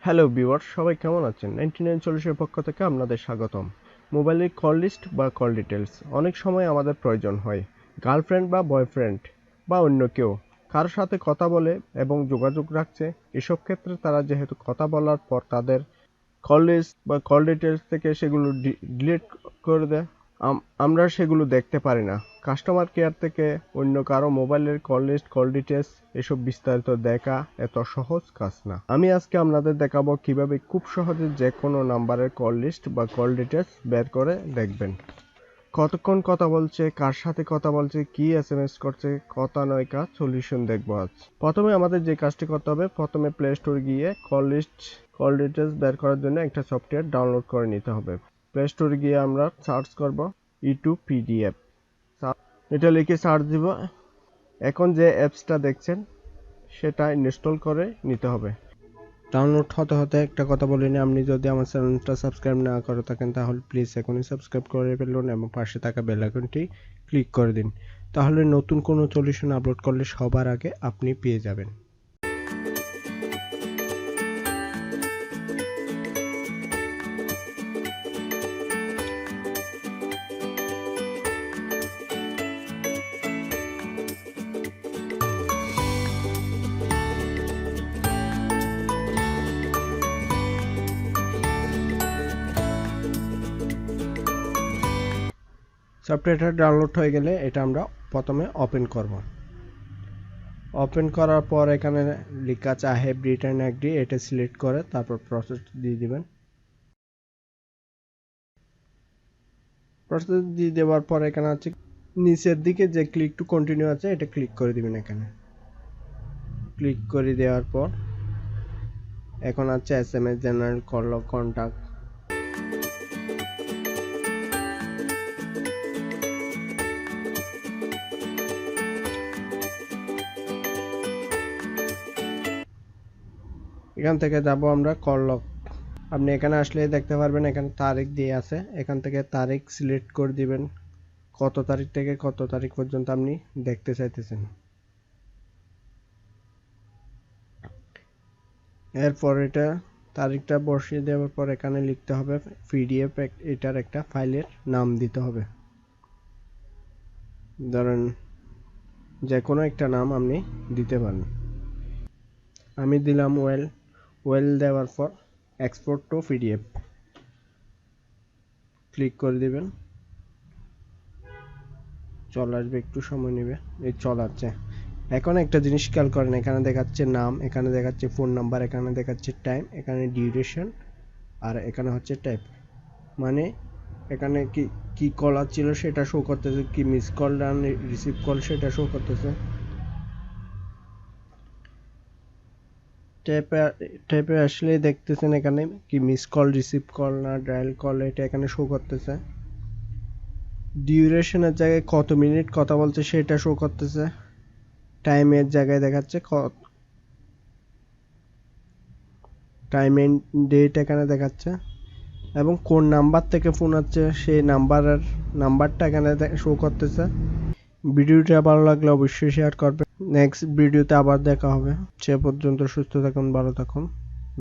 Hello viewers, সবাই কেমন আছেন? 99 সলিউশনের পক্ষ থেকে আপনাদের স্বাগতম। মোবাইলের কল লিস্ট বা কল ডিটেলস অনেক সময় আমাদের প্রয়োজন হয়। গার্লফ্রেন্ড বা বয়ফ্রেন্ড বা অন্য কেউ কারো সাথে কথা বলে এবং যোগাযোগ রাখছে, এসব ক্ষেত্রে তারা যেহেতু কথা বলার পর তাদের কল লিস্ট বা কল ডিটেলস থেকে সেগুলো ডিলিট করে দেয়, আমরা সেগুলো দেখতে পারি না। কাস্টমার কেয়ার থেকে অন্য কারো মোবাইলের কল লিস্ট, কল ডিটেলস এসব বিস্তারিত দেখা এত সহজ কাজ না। আমি আজকে আপনাদের দেখাবো কিভাবে খুব সহজে যে কোনো নাম্বারের কল লিস্ট বা কল ডিটেলস বের করে দেখবেন। কতক্ষণ কথা বলছে, কার সাথে কথা বলছে, কি এসএমএস করছে, কথা নয় কাজ সলিউশন দেখবো আজ। প্রথমে আমাদের যে কাজটি করতে হবে, প্রথমে প্লে স্টোর গিয়ে কল লিস্ট, কল ডিটেলস বের করার জন্য একটা সফটওয়্যার ডাউনলোড করে নিতে হবে। প্লে স্টোরে গিয়ে আমরা সার্চ করব E2PDF, এটা লিখে সার্চ দিব। এখন যে অ্যাপসটা দেখছেন সেটা ইনস্টল করে নিতে হবে। ডাউনলোড হতে হতে একটা কথা বলে নিই, আপনি যদি আমার চ্যানেলটা সাবস্ক্রাইব না করে থাকেন তাহলে প্লিজ এখনই সাবস্ক্রাইব করে ফেলুন এবং পাশে থাকা বেল আইকনটি ক্লিক করে দিন, তাহলে নতুন কোনো সলিউশন আপলোড করলে সবার আগে আপনি পেয়ে যাবেন। সফটওয়্যারটা ডাউনলোড হয়ে গেলে এটা আমরা প্রথমে ওপেন করব। ওপেন করার পর এখানে লেখা আছে আই হ্যাভ রিটেন এগ্রি, এটা সিলেক্ট করে তারপর প্রসেস দিয়ে দিবেন। প্রসেস দিয়ে দেওয়ার পর এখানে আছে নিচের দিকে যে ক্লিক টু কন্টিনিউ আছে এটা ক্লিক করে দিবেন। এখানে ক্লিক করে দেওয়ার পর এখন আছে এসএমএস জেনারেল কল কন্টাক্ট। এখান থেকে যাব আমরা কল লক। আপনি এখানে আসলে দেখতে পারবেন এখানে তারিখ দিয়ে আছে, এখান থেকে তারিখ সিলেক্ট করে দিবেন কত তারিখ থেকে কত তারিখ পর্যন্ত আপনি দেখতে চাইতেছেন। এরপর এটা তারিখটা বসিয়ে দেওয়ার পর এখানে লিখতে হবে পিডিএফ, এটার একটা ফাইলের নাম দিতে হবে। ধরেন যে কোনো একটা নাম আপনি দিতে পারেন। আমি দিলাম ওয়েল দেওয়ার পর এক্সপোর্ট টু পিডিএফ ক্লিক করে দিবেন। চলে আসবে, একটু সময় নেবে, এই চলাচ্ছে। এখন একটা জিনিস খেয়াল করেন, এখানে দেখাচ্ছে নাম, এখানে দেখাচ্ছে ফোন নাম্বার, এখানে দেখাচ্ছে টাইম, এখানে ডিউরেশন, আর এখানে হচ্ছে টাইপ। মানে এখানে কি কল ছিল সেটা শো করতেছে, কি মিস কল না রিসিভ কল সেটা শো করতেছে। টাইপে আসলে দেখতেছেন এখানে কি মিস কল, রিসিভ কল না ডায়াল কল, এটা এখানে শো করতেছে। ডিউরেশনের জায়গায় কত মিনিট কথা বলছে সেটা শো করতেছে। টাইমের জায়গায় দেখাচ্ছে টাইম এন্ড ডেট এখানে দেখাচ্ছে, এবং কোন নাম্বার থেকে ফোন হচ্ছে সেই নাম্বারটা এখানে শো করতেছে। ভিডিওটা ভালো লাগলে অবশ্যই শেয়ার করবেন। নেক্সট ভিডিওতে আবার দেখা হবে। সে পর্যন্ত সুস্থ থাকুন, ভালো থাকুন।